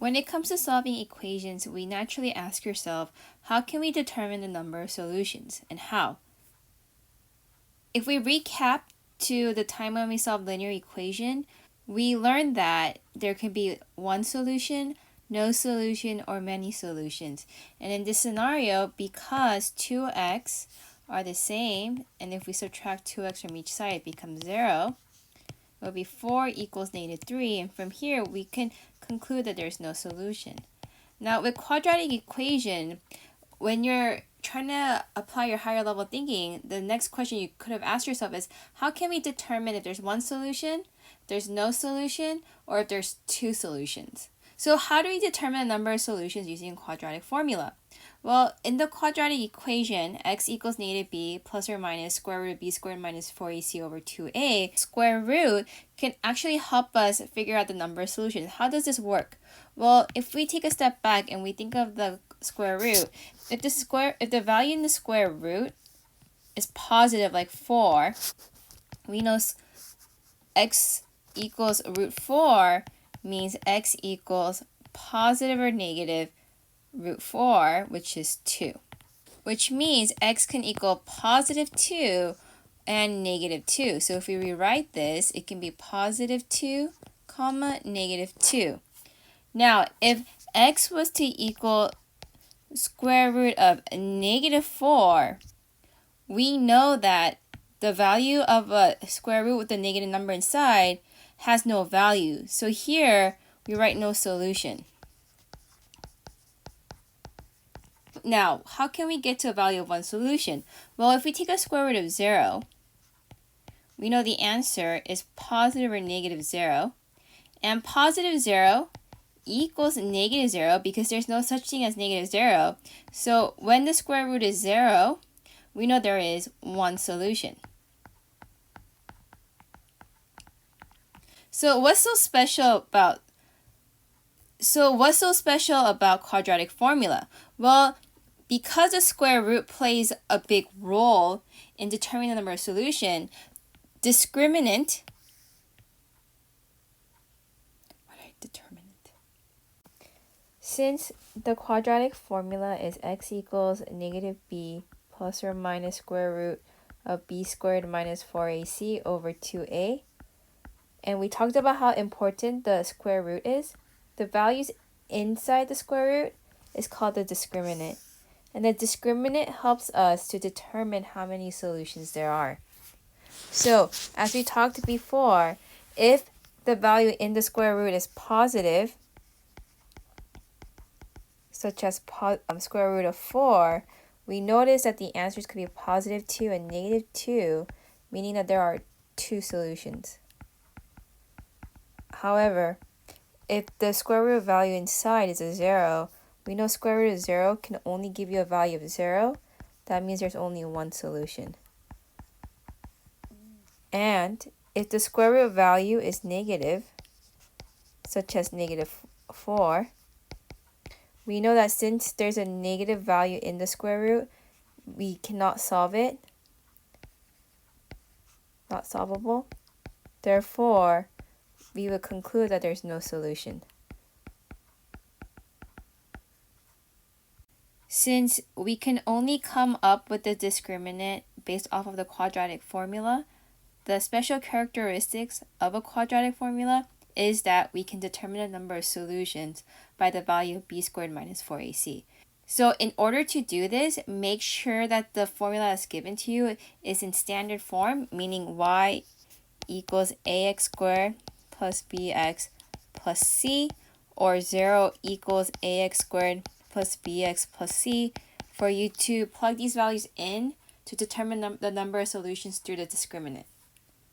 When it comes to solving equations, we naturally ask yourself, how can we determine the number of solutions, and how? If we recap to the time when we solved linear equation, we learned that there can be one solution, no solution, or many solutions. And in this scenario, because 2x are the same, and if we subtract 2x from each side, it becomes 0, it will be 4 equals negative 3, and from here we can conclude that there's no solution. Now with quadratic equation, when you're trying to apply your higher level thinking, the next question you could have asked yourself is, how can we determine if there's one solution, there's no solution, or if there's two solutions? So how do we determine the number of solutions using a quadratic formula? Well, in the quadratic equation, x equals negative b plus or minus square root of b squared minus 4ac over 2a, square root can actually help us figure out the number of solutions. How does this work? Well, if we take a step back and we think of the square root, if the value in the square root is positive, like 4, we know x equals root 4 means x equals positive or negative root 4, which is 2. Which means x can equal positive 2 and negative 2. So if we rewrite this, it can be positive 2, comma, negative 2. Now, if x was to equal square root of negative 4, we know that the value of a square root with a negative number inside has no value. So here, we write no solution. Now, how can we get to a value of one solution? Well, if we take a square root of 0, we know the answer is positive or negative 0. And positive 0 equals negative 0 because there's no such thing as negative 0. So when the square root is 0, we know there is one solution. So what's so special about quadratic formula? Well, because the square root plays a big role in determining the number of solutions, discriminant, since the quadratic formula is x equals negative b plus or minus square root of b squared minus 4ac over 2a, and we talked about how important the square root is, the values inside the square root is called the discriminant. And the discriminant helps us to determine how many solutions there are. So, as we talked before, if the value in the square root is positive, such as square root of 4, we notice that the answers could be positive 2 and negative 2, meaning that there are two solutions. However, if the square root value inside is a 0, we know square root of 0 can only give you a value of 0. That means there's only one solution. And if the square root value is negative, such as negative 4, we know that since there's a negative value in the square root, we cannot solve it. Not solvable. Therefore, we would conclude that there's no solution. Since we can only come up with the discriminant based off of the quadratic formula, the special characteristics of a quadratic formula is that we can determine the number of solutions by the value of b squared minus 4ac. So in order to do this, make sure that the formula that's given to you is in standard form, meaning y equals ax squared plus bx plus c, or 0 equals ax squared plus bx plus c, for you to plug these values in to determine the number of solutions through the discriminant.